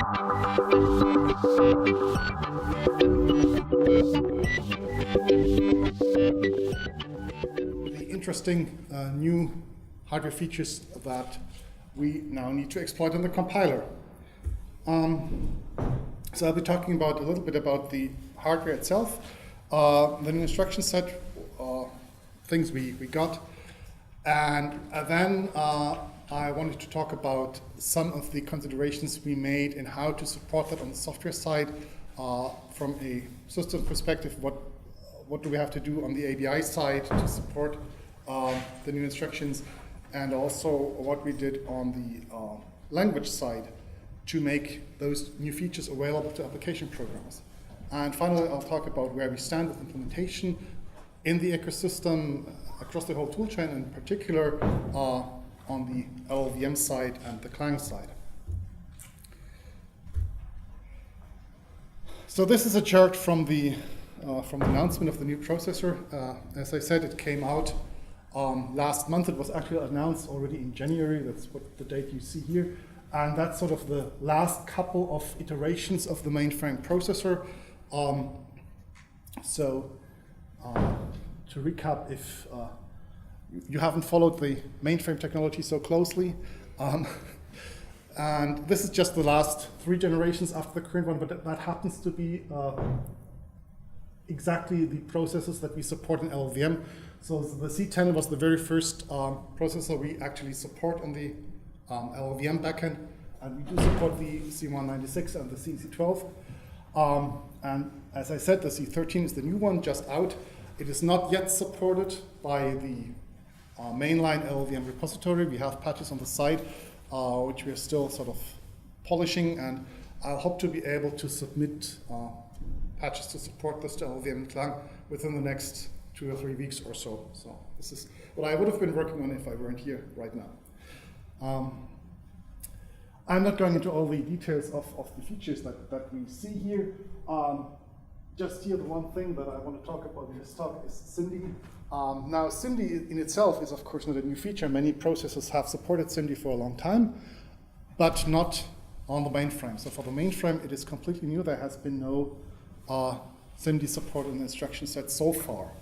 The interesting new hardware features that we now need to exploit in the compiler. So I'll be talking about a little bit about the hardware itself, the new instruction set, things we got, and then I wanted to talk about some of the considerations we made in how to support that on the software side. From a system perspective, what do we have to do on the ABI side to support the new instructions, and also what we did on the language side to make those new features available to application programs. And finally, I'll talk about where we stand with implementation in the ecosystem across the whole toolchain, in particular on the LLVM side and the Clang side. So this is a chart from the announcement of the new processor. As I said, it came out last month. It was actually announced already in January. That's what the date you see here. And that's sort of the last couple of iterations of the mainframe processor. To recap, if you haven't followed the mainframe technology so closely, and this is just the last 3 generations after the current one, but that happens to be exactly the processors that we support in LLVM. So the C10 was the very first processor we actually support on the LLVM backend, and we do support the C196 and the CC12. And as I said, the C13 is the new one, just out. It is not yet supported by the mainline LLVM repository. We have patches on the side, which we are still sort of polishing, and I hope to be able to submit patches to support this to LLVM and Clang within the next 2 or 3 weeks or so. So this is what I would have been working on if I weren't here right now. I'm not going into all the details of the features that we see here. Just here, the one thing that I want to talk about in this talk is SIMD. Now, SIMD in itself is, of course, not a new feature. Many processors have supported SIMD for a long time, but not on the mainframe. So for the mainframe, it is completely new. There has been no SIMD support in the instruction set so far.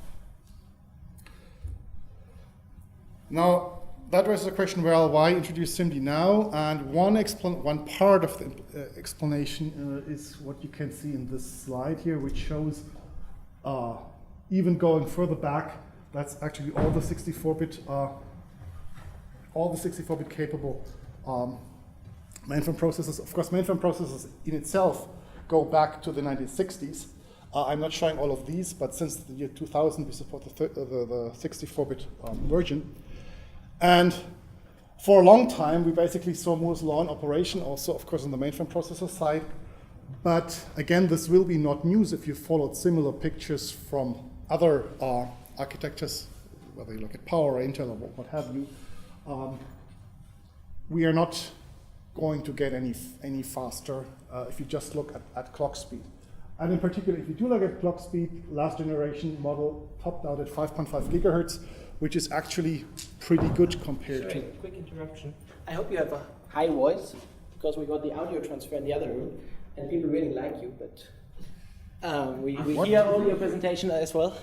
Now, that raises the question, well, why introduce SIMD now? And one part of the explanation is what you can see in this slide here, which shows even going further back, that's actually all the 64-bit capable mainframe processors. Of course, mainframe processors in itself go back to the 1960s. I'm not showing all of these, but since the year 2000, we support the 64-bit version. And for a long time, we basically saw Moore's law in operation, also, of course, on the mainframe processor side. But again, this will be not news if you followed similar pictures from other architectures, whether you look at Power or Intel or what have you. We are not going to get any faster if you just look at clock speed. And in particular, if you do look at clock speed, last generation model topped out at 5.5 gigahertz, which is actually pretty good compared to... Quick interruption. I hope you have a high voice, because we got the audio transfer in the other room, and people really like you, but we hear all your presentation as well.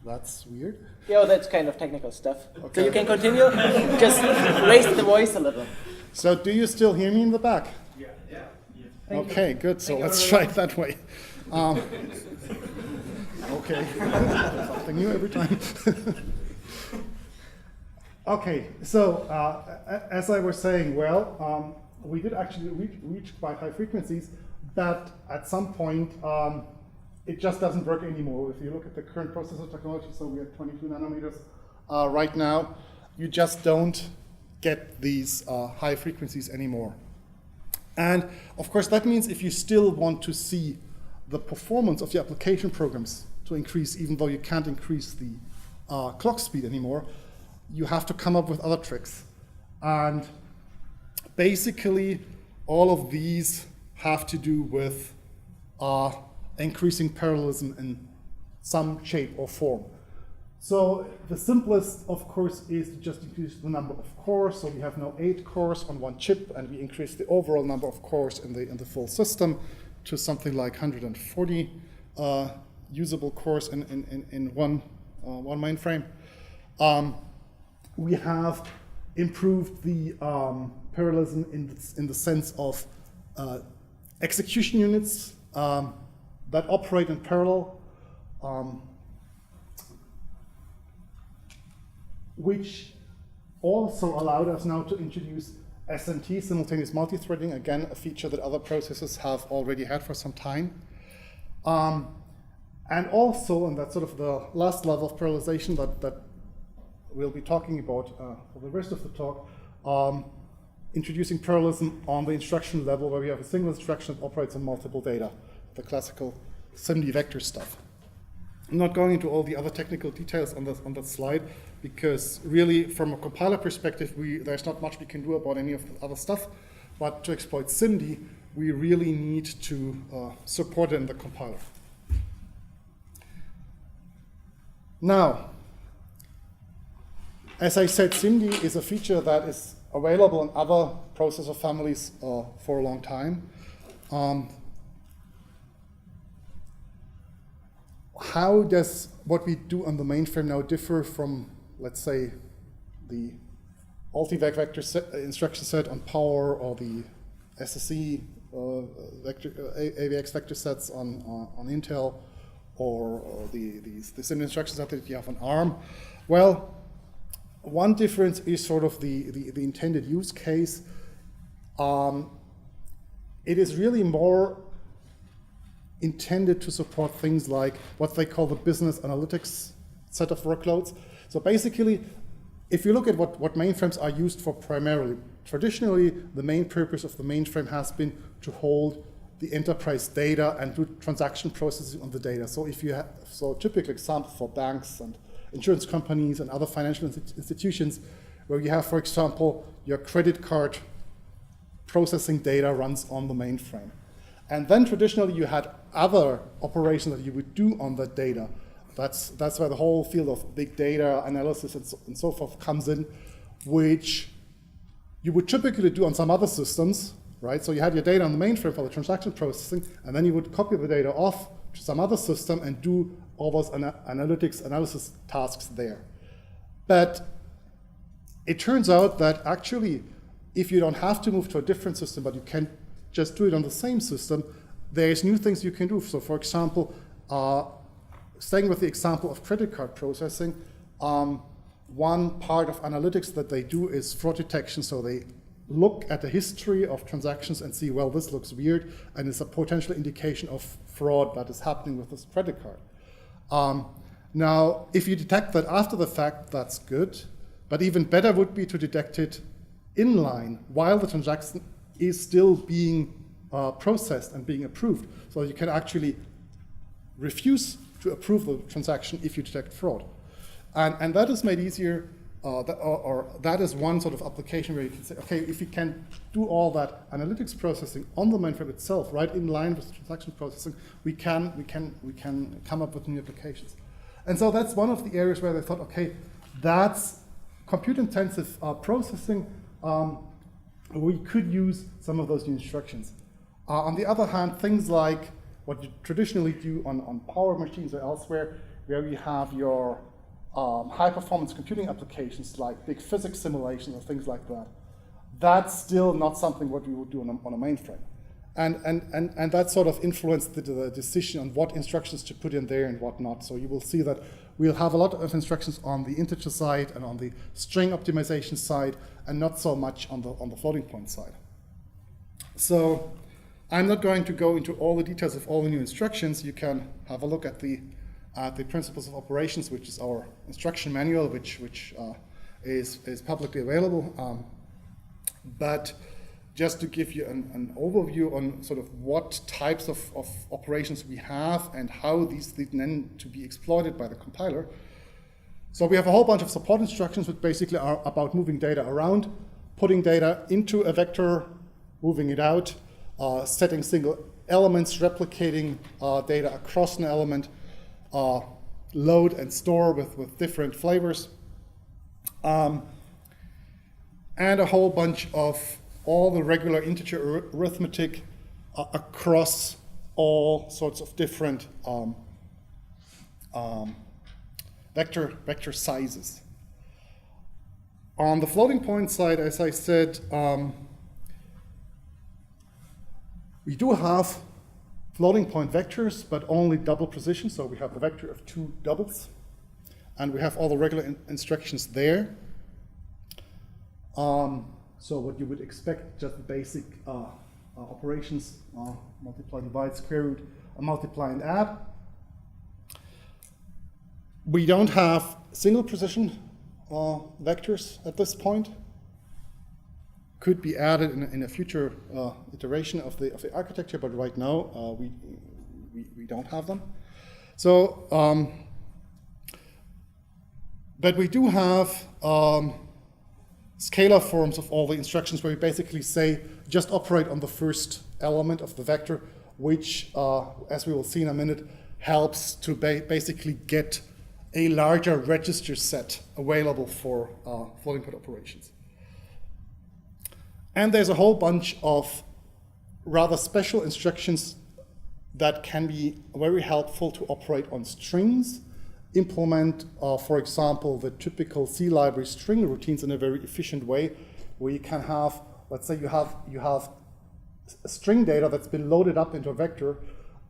That's weird. Yeah, that's kind of technical stuff. Okay. So you can continue, just raise the voice a little. So do you still hear me in the back? Yeah. Okay, good. So let's try it that way. Okay, something new every time. Okay, so as I was saying, well, we did actually reach quite high frequencies, but at some point it just doesn't work anymore. If you look at the current processor technology, so we're at 22 nanometers right now, you just don't get these high frequencies anymore. And of course, that means if you still want to see the performance of your application programs to increase, even though you can't increase the clock speed anymore, you have to come up with other tricks. And basically, all of these have to do with increasing parallelism in some shape or form. So the simplest, of course, is to just increase the number of cores. So we have now 8 cores on one chip, and we increase the overall number of cores in the full system to something like 140 usable cores in one mainframe. We have improved the parallelism in the sense of execution units that operate in parallel, which also allowed us now to introduce SMT, simultaneous multi-threading, again, a feature that other processors have already had for some time. And also, and that's sort of the last level of parallelization that we'll be talking about for the rest of the talk, introducing parallelism on the instruction level where we have a single instruction that operates on multiple data, the classical SIMD vector stuff. I'm not going into all the other technical details on that slide because really from a compiler perspective, there's not much we can do about any of the other stuff, but to exploit SIMD, we really need to support it in the compiler. Now, as I said, SIMD is a feature that is available in other processor families for a long time. How does what we do on the mainframe now differ from, let's say, the multi-vec vector instruction set on power or the SSE AVX vector sets on Intel or the SIMD instruction set that you have on ARM? Well, one difference is sort of the intended use case. It is really more intended to support things like what they call the business analytics set of workloads. So basically, if you look at what mainframes are used for primarily, traditionally the main purpose of the mainframe has been to hold the enterprise data and do transaction processing on the data. So if you have, so typical example for banks and insurance companies and other financial institutions where you have, for example, your credit card processing data runs on the mainframe. And then traditionally you had other operations that you would do on that data. That's where the whole field of big data analysis and so forth comes in, which you would typically do on some other systems, right? So you had your data on the mainframe for the transaction processing, and then you would copy the data off to some other system and do all those analysis tasks there. But it turns out that actually, if you don't have to move to a different system, but you can just do it on the same system, there's new things you can do. So for example, staying with the example of credit card processing, one part of analytics that they do is fraud detection. So they look at the history of transactions and see, well, this looks weird, and it's a potential indication of fraud that is happening with this credit card. Now, if you detect that after the fact, that's good, but even better would be to detect it inline while the transaction is still being processed and being approved. So you can actually refuse to approve the transaction if you detect fraud. And that is made easier, that is one sort of application where you can say, okay, if you can do all that analytics processing on the mainframe itself, right in line with transaction processing, we can come up with new applications. And so that's one of the areas where they thought, okay, that's compute-intensive processing. We could use some of those new instructions. On the other hand, things like what you traditionally do on power machines or elsewhere, where you have your high-performance computing applications like big physics simulations or things like that, that's still not something what we would do on a mainframe. And that sort of influenced the decision on what instructions to put in there and what not. So you will see that we'll have a lot of instructions on the integer side and on the string optimization side, and not so much on the floating point side. So I'm not going to go into all the details of all the new instructions. You can have a look at the principles of operations, which is our instruction manual, which is publicly available. But just to give you an overview on sort of what types of operations we have and how these then to be exploited by the compiler. So we have a whole bunch of support instructions which basically are about moving data around, putting data into a vector, moving it out, setting single elements, replicating data across an element, load and store with different flavors. And a whole bunch of all the regular integer arithmetic across all sorts of different vector sizes. On the floating point side, as I said, we do have floating point vectors, but only double precision. So we have a vector of 2 doubles, and we have all the regular instructions there. So what you would expect, just basic operations, multiply, divide, square root, multiply and add. We don't have single precision vectors at this point. Could be added in a future iteration of the architecture, but right now we don't have them. So, but we do have scalar forms of all the instructions where we basically say just operate on the first element of the vector, which, as we will see in a minute, helps to basically get a larger register set available for floating point operations. And there's a whole bunch of rather special instructions that can be very helpful to operate on strings, implement, for example, the typical C library string routines in a very efficient way, where you can have, let's say you have string data that's been loaded up into a vector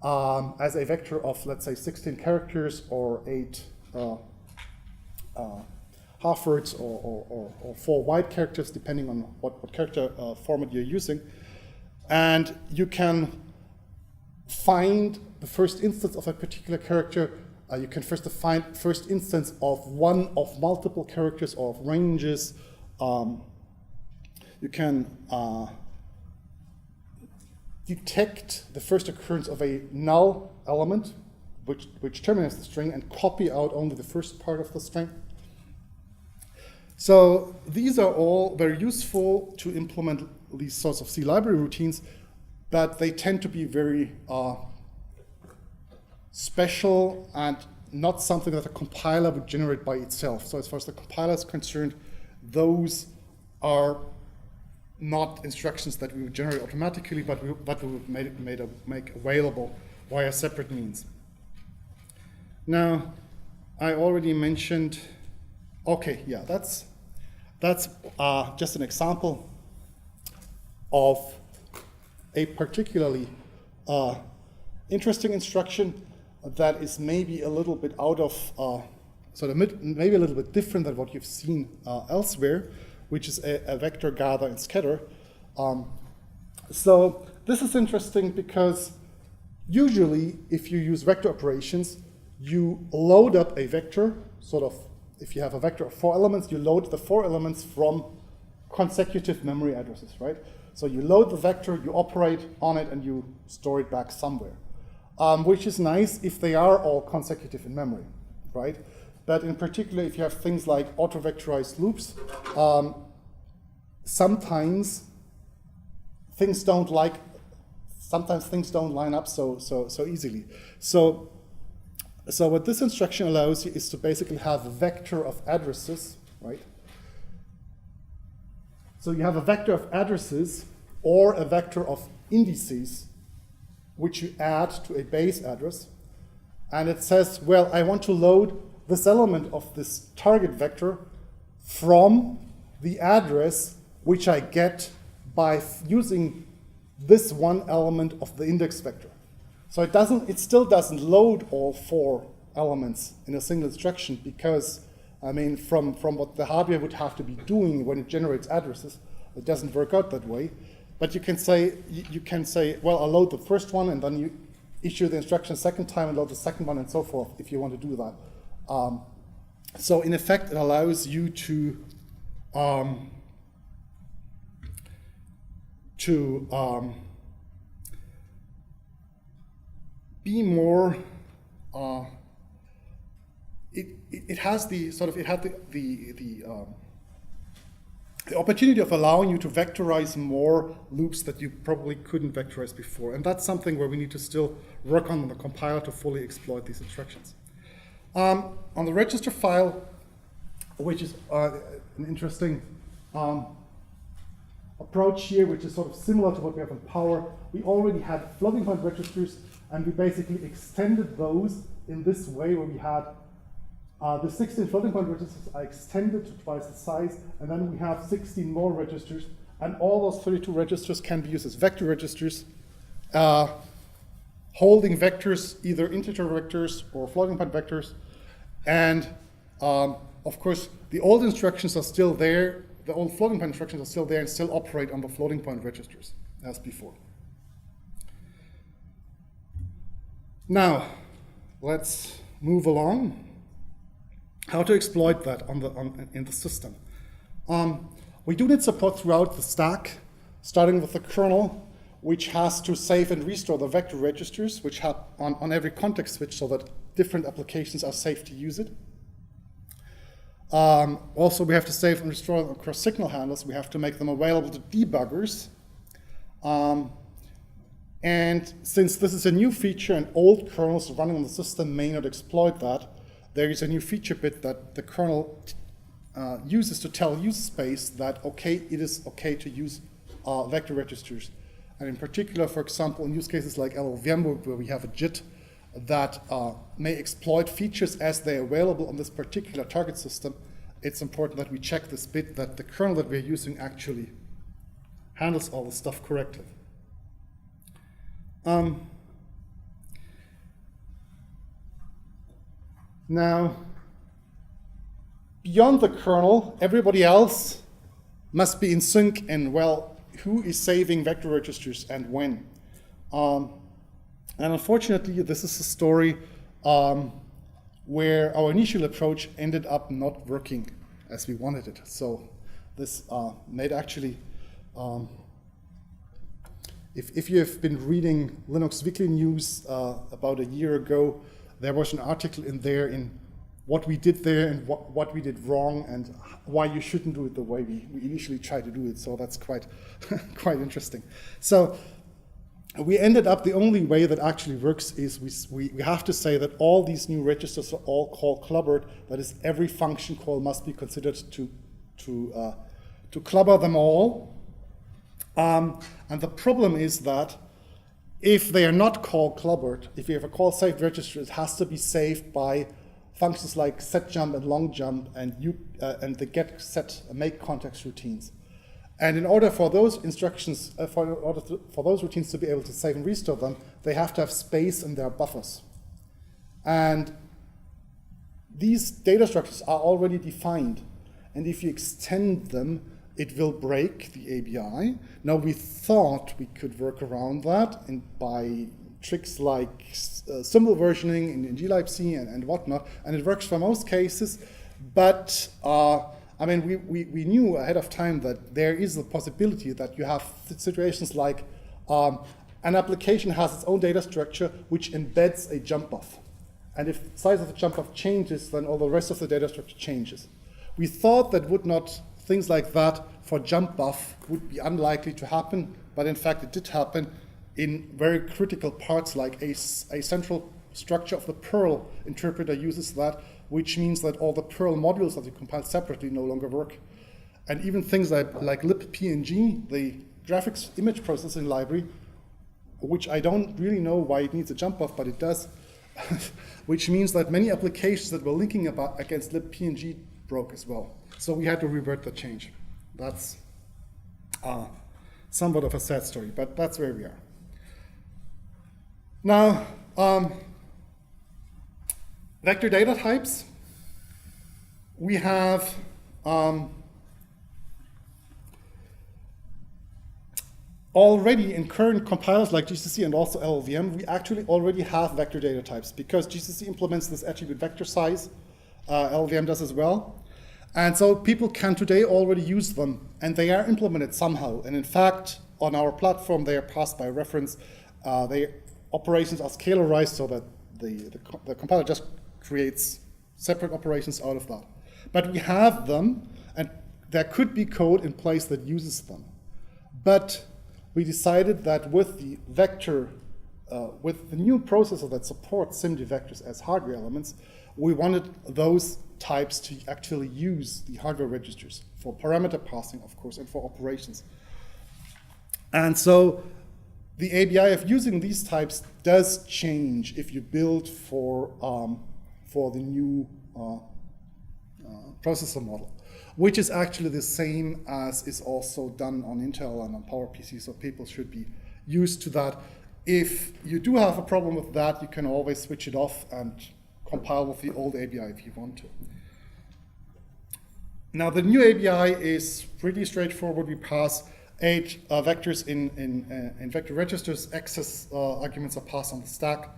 as a vector of, let's say, 16 characters or 8 half words or 4 wide characters, depending on what character format you're using. And you can find the first instance of a particular character. You can first define first instance of one of multiple characters or of ranges. You can detect the first occurrence of a null element, which terminates the string, and copy out only the first part of the string. So these are all very useful to implement these sorts of C library routines, but they tend to be very special and not something that a compiler would generate by itself. So as far as the compiler is concerned, those are not instructions that we would generate automatically, but we would make available via separate means. Now, I already mentioned, okay, yeah, that's just an example of a particularly interesting instruction that is maybe a little bit out of, maybe a little bit different than what you've seen elsewhere, which is a vector gather and scatter. So this is interesting because usually if you use vector operations, you load up a vector, if you have a vector of 4 elements, you load the 4 elements from consecutive memory addresses, right? So you load the vector, you operate on it, and you store it back somewhere, which is nice if they are all consecutive in memory, right? But in particular, if you have things like auto-vectorized loops, sometimes things don't line up so easily. So what this instruction allows you is to basically have a vector of addresses, right? So you have a vector of addresses or a vector of indices, which you add to a base address. And it says, well, I want to load this element of this target vector from the address which I get by using this one element of the index vector. So it still doesn't load all 4 elements in a single instruction because, I mean, from what the hardware would have to be doing when it generates addresses, it doesn't work out that way. But you can say, well, I'll load the first one and then you issue the instruction a second time and load the second one and so forth if you want to do that. So in effect, it allows you to be more. It has the opportunity of allowing you to vectorize more loops that you probably couldn't vectorize before, and that's something where we need to still work on the compiler to fully exploit these instructions. On the register file, which is an interesting approach here, which is sort of similar to what we have in Power, we already had floating point registers, and we basically extended those in this way, where we had the 16 floating point registers are extended to twice the size, and then we have 16 more registers, and all those 32 registers can be used as vector registers, holding vectors, either integer vectors or floating point vectors. And of course, the old instructions are still there, the old floating point instructions are still there and still operate on the floating point registers as before. Now, let's move along. How to exploit that in the system. We do need support throughout the stack, starting with the kernel, which has to save and restore the vector registers, which have on every context switch, so that different applications are safe to use it. Also, we have to save and restore them across signal handlers. We have to make them available to debuggers. And since this is a new feature and old kernels running on the system may not exploit that, there is a new feature bit that the kernel uses to tell user space that it is okay to use vector registers. And in particular, for example, in use cases like LLVM, where we have a JIT that may exploit features as they're available on this particular target system, it's important that we check this bit that the kernel that we're using actually handles all the stuff correctly. Now, beyond the kernel, everybody else must be in sync in, well, who is saving vector registers and when. And unfortunately, this is a story where our initial approach ended up not working as we wanted it. So this made actually, if you have been reading Linux Weekly News about a year ago, there was an article in there in what we did there and what we did wrong and why you shouldn't do it the way we initially tried to do it. So that's quite, quite interesting. So we ended up, the only way that actually works is we have to say that all these new registers are all call clubbered. That is, every function call must be considered to clubber them all. And the problem is that if they are not call clubbered, if you have a call saved register, it has to be saved by functions like setJump and longjump and the get, set, make context routines. And in order for those instructions, for those routines to be able to save and restore them, they have to have space in their buffers. And these data structures are already defined. And if you extend them, it will break the ABI. Now, we thought we could work around that by tricks like symbol versioning in glibc and whatnot, and it works for most cases. But I mean, we knew ahead of time that there is a possibility that you have situations like an application has its own data structure which embeds a jump buff. And if the size of the jump buff changes, then all the rest of the data structure changes. We thought that things like that for jump buff would be unlikely to happen, but in fact it did happen in very critical parts, like a central structure of the Perl interpreter uses that, which means that all the Perl modules that you compile separately no longer work. And even things like libpng, the graphics image processing library, which I don't really know why it needs a jump buff, but it does, which means that many applications that were linking against libpng broke as well. So we had to revert the change. That's somewhat of a sad story, but that's where we are. Now, vector data types. We have already in current compilers like GCC and also LLVM, we actually already have vector data types because GCC implements this attribute vector size. LLVM does as well. And so people can today already use them, and they are implemented somehow. And in fact, on our platform, they are passed by reference. Operations are scalarized so that the compiler just creates separate operations out of that. But we have them, and there could be code in place that uses them. But we decided that with the vector, with the new processor that supports SIMD vectors as hardware elements, we wanted those types to actually use the hardware registers for parameter passing, of course, and for operations. And so the ABI of using these types does change if you build for the new processor model, which is actually the same as is also done on Intel and on PowerPC, so people should be used to that. If you do have a problem with that, you can always switch it off and compile with the old ABI if you want to. Now the new ABI is pretty straightforward. We pass 8 vectors in vector registers. Access arguments are passed on the stack,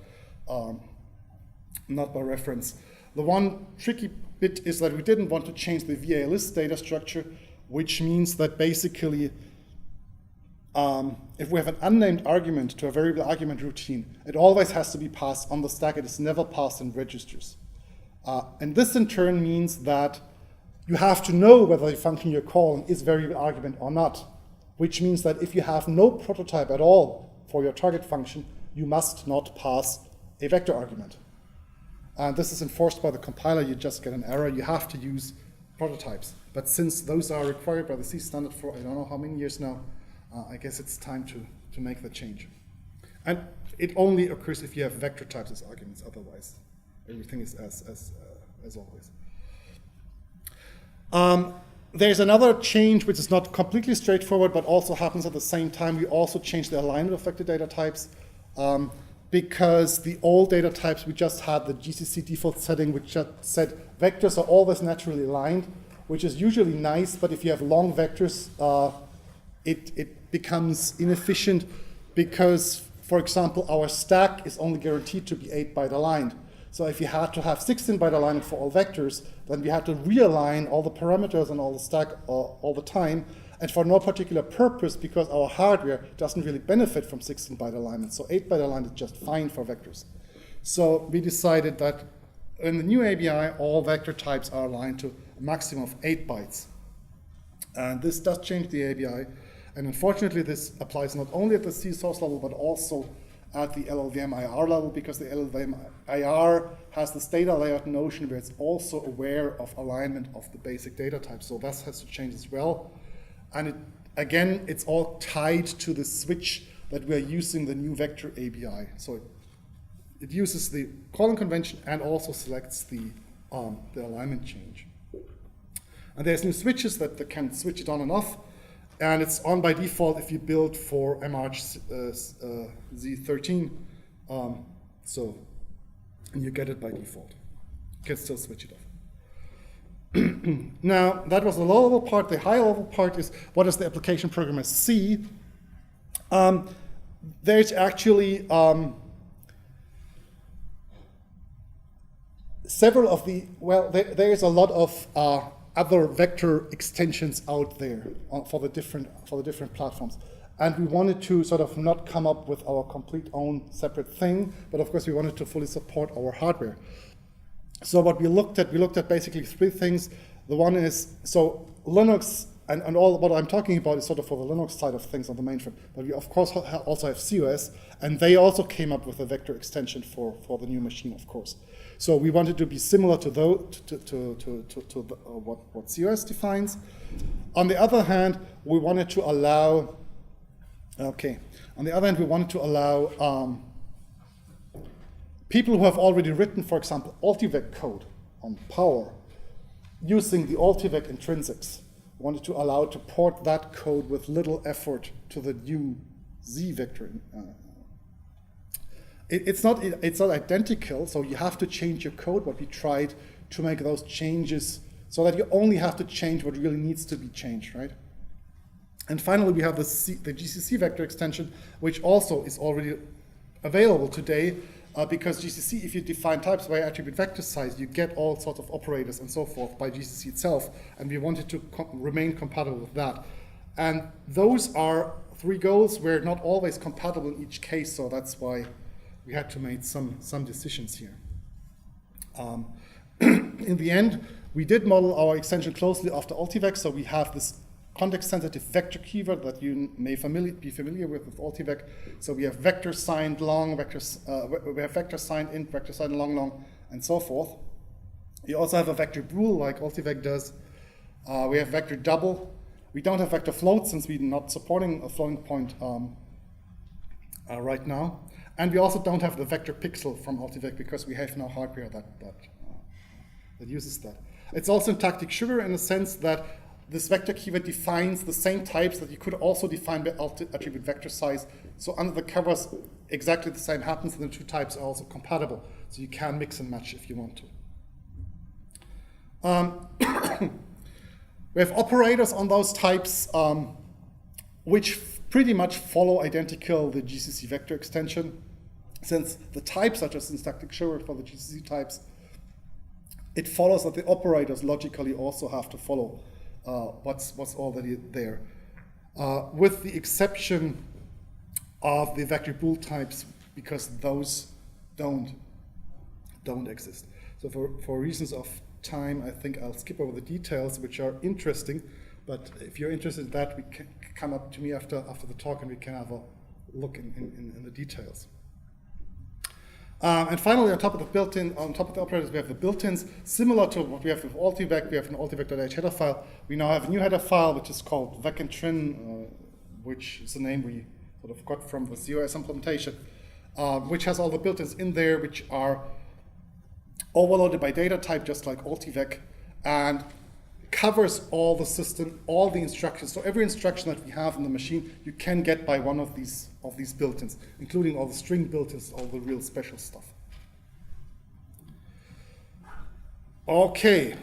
not by reference. The one tricky bit is that we didn't want to change the VA list data structure, which means that basically if we have an unnamed argument to a variable argument routine, it always has to be passed on the stack. It is never passed in registers. And this in turn means that you have to know whether the function you're calling is variable argument or not, which means that if you have no prototype at all for your target function, you must not pass a vector argument. And this is enforced by the compiler. You just get an error. You have to use prototypes. But since those are required by the C standard for I don't know how many years now, I guess it's time to make the change. And it only occurs if you have vector types as arguments. Otherwise, everything is as always. There's another change which is not completely straightforward, but also happens at the same time. We also changed the alignment of vector data types because the old data types, we just had the GCC default setting, which just said vectors are always naturally aligned, which is usually nice, but if you have long vectors, it becomes inefficient because, for example, our stack is only guaranteed to be 8-byte aligned. So if you had to have 16-byte alignment for all vectors, then we had to realign all the parameters and all the stack all the time, and for no particular purpose because our hardware doesn't really benefit from 16-byte alignment. So 8-byte alignment is just fine for vectors. So we decided that in the new ABI, all vector types are aligned to a maximum of 8 bytes. And this does change the ABI. And unfortunately, this applies not only at the C source level, but also at the LLVM IR level, because the LLVM IR has this data layout notion where it's also aware of alignment of the basic data type. So that has to change as well. And again, it's all tied to the switch that we're using the new vector ABI. So it uses the calling convention and also selects the alignment change. And there's new switches that can switch it on and off. And it's on by default if you build for MRH z13. So you get it by default. You can still switch it off. Now, that was the low-level part. The high-level part is what does the application programmer see? There's actually several of the, well, there's a lot of other vector extensions out there for the different platforms. And we wanted to sort of not come up with our complete own separate thing, but of course we wanted to fully support our hardware. So what we looked at basically 3 things. The one is, so Linux, and all what I'm talking about is sort of for the Linux side of things on the mainframe, but we of course also have COS, and they also came up with a vector extension for the new machine, of course. So we wanted to be similar to what COS defines. On the other hand, we wanted to allow, people who have already written, for example, Ultivec code on Power, using the Ultivec intrinsics. We wanted to allow to port that code with little effort to the new Z vector. It's not identical, so you have to change your code, but we tried to make those changes so that you only have to change what really needs to be changed, right? And finally, we have the GCC vector extension, which also is already available today, because GCC, if you define types by attribute vector size, you get all sorts of operators and so forth by GCC itself, and we wanted to remain compatible with that. And those are 3 goals. We're not always compatible in each case, so that's why we had to make some decisions here. In the end, we did model our extension closely after Ultivec, so we have this context-sensitive vector keyword that you may be familiar with Ultivec. So we have vector signed long, we have vector signed int, vector signed long, and so forth. You also have a vector bool like Ultivec does. We have vector double. We don't have vector float since we're not supporting a floating point right now. And we also don't have the vector pixel from Ultivec because we have no hardware that uses that. It's also syntactic sugar in the sense that this vector keyword defines the same types that you could also define by attribute vector size. So under the covers, exactly the same happens, and the two types are also compatible. So you can mix and match if you want to. We have operators on those types which pretty much follow identical the GCC vector extension. Since the types are just syntactic sugar for the GCC types, it follows that the operators logically also have to follow what's already there. With the exception of the vector bool types, because those don't exist. So for reasons of time, I think I'll skip over the details, which are interesting, but if you're interested in that, we can come up to me after the talk and we can have a look in the details. And finally, on top of the operators, we have the built-ins. Similar to what we have with Ultivec, we have an ultivec.h header file. We now have a new header file, which is called vec-and-trin, which is the name we sort of got from the COS implementation, which has all the built-ins in there, which are overloaded by data type, just like Ultivec, and covers all the system, all the instructions. So every instruction that we have in the machine, you can get by one of these built-ins, including all the string built-ins, all the real special stuff. Okay.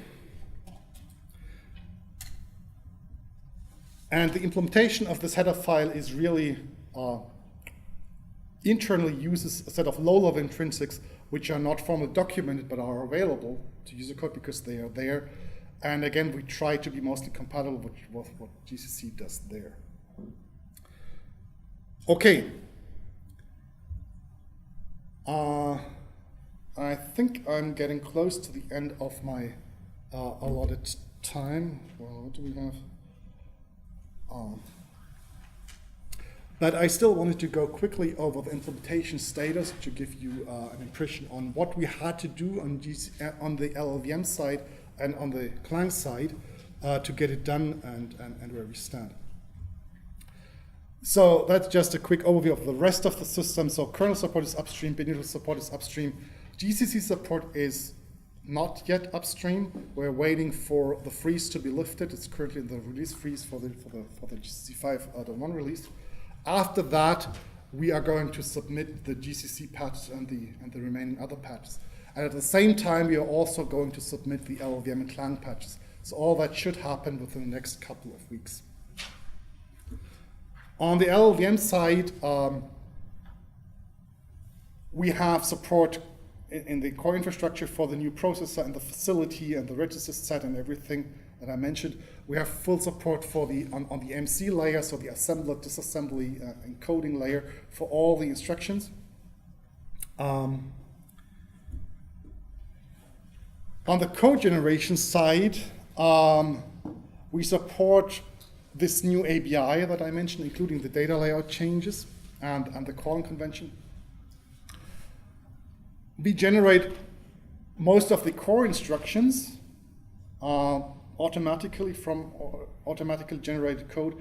And the implementation of this header file is really internally uses a set of low-level intrinsics which are not formally documented but are available to user code because they are there. And again, we try to be mostly compatible with what GCC does there. Okay. I think I'm getting close to the end of my allotted time. Well, what do we have? But I still wanted to go quickly over the implementation status to give you an impression on what we had to do on the LLVM side and on the client side to get it done and where we stand. So that's just a quick overview of the rest of the system. So kernel support is upstream, binational support is upstream. GCC support is not yet upstream. We're waiting for the freeze to be lifted. It's currently in the release freeze for the GCC 5.1 release. After that, we are going to submit the GCC patches and the remaining other patches. And at the same time, we are also going to submit the LLVM and client patches. So all that should happen within the next couple of weeks. On the LLVM side, we have support in the core infrastructure for the new processor and the facility and the register set and everything that I mentioned. We have full support for on the MC layer, so the assembler, disassembly, encoding layer for all the instructions. On the code generation side, we support this new ABI that I mentioned, including the data layout changes and the calling convention. We generate most of the core instructions automatically from automatically generated code.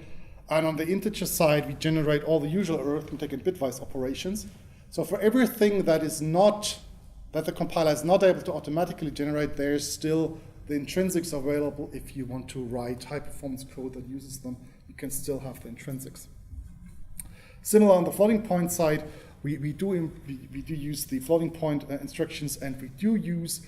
And on the integer side, we generate all the usual arithmetic and bitwise operations. So for everything that is not, that the compiler is not able to automatically generate, there's still the intrinsics available. If you want to write high-performance code that uses them, you can still have the intrinsics. Similar on the floating point side, we do use the floating point instructions, and we do use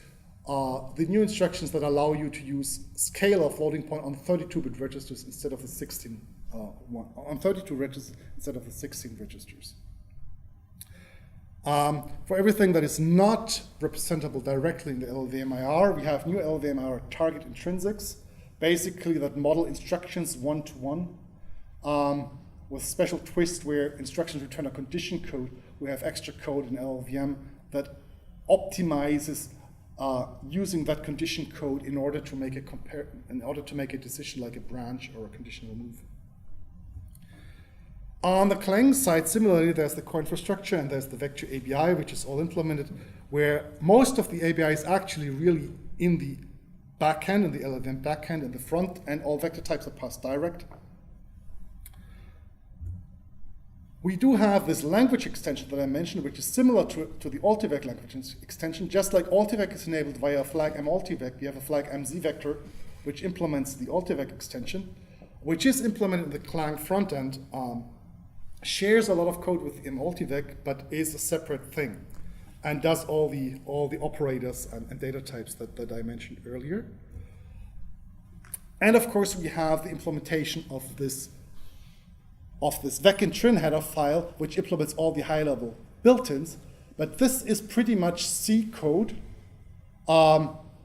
the new instructions that allow you to use scalar floating point on 32-bit registers instead of the 16 on 32 registers instead of the 16 registers. For everything that is not representable directly in the LLVM IR, we have new LLVM IR target intrinsics, basically that model instructions one-to-one, with special twist where instructions return a condition code. We have extra code in LLVM that optimizes using that condition code in order to make a decision like a branch or a conditional move. On the Clang side, similarly, there's the core infrastructure and there's the vector ABI, which is all implemented, where most of the ABI is actually really in the backend, in the LLVM backend, in the front, and all vector types are passed direct. We do have this language extension that I mentioned, which is similar to the Altivec language extension. Just like Altivec is enabled via a flag maltivec, we have a flag mzvector, which implements the Altivec extension, which is implemented in the Clang front end, shares a lot of code with maltivec, but is a separate thing, and does all the operators and data types that I mentioned earlier. And of course, we have the implementation of this vec_trin header file, which implements all the high-level built-ins. But this is pretty much C code,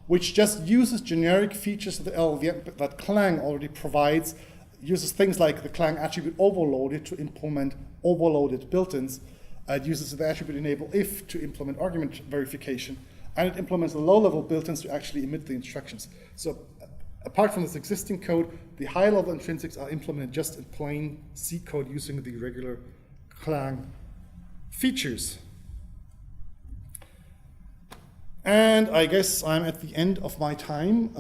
which just uses generic features of the LLVM that Clang already provides, uses things like the Clang attribute overloaded to implement overloaded built-ins. It uses the attribute enable if to implement argument verification, and it implements the low-level built-ins to actually emit the instructions. So apart from this existing code, the high-level intrinsics are implemented just in plain C code using the regular Clang features. And I guess I'm at the end of my time.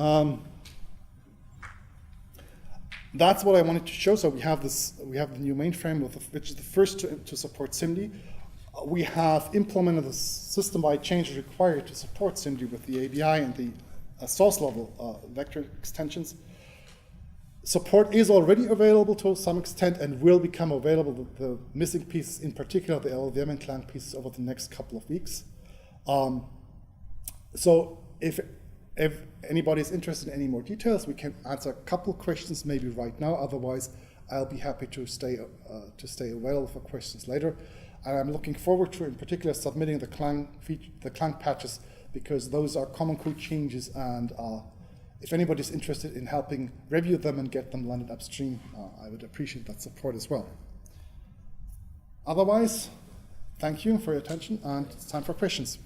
That's what I wanted to show. So we have the new mainframe, which is the first to support SIMD. We have implemented the system-wide changes required to support SIMD with the ABI and the source-level vector extensions. Support is already available to some extent and will become available, the missing pieces, in particular the LLVM and Clang pieces, over the next couple of weeks. So if anybody's interested in any more details, we can answer a couple questions maybe right now. Otherwise, I'll be happy to stay available for questions later. And I'm looking forward to, in particular, submitting the Clang patches, because those are common code changes, and if anybody's interested in helping review them and get them landed upstream, I would appreciate that support as well. Otherwise, thank you for your attention, and it's time for questions.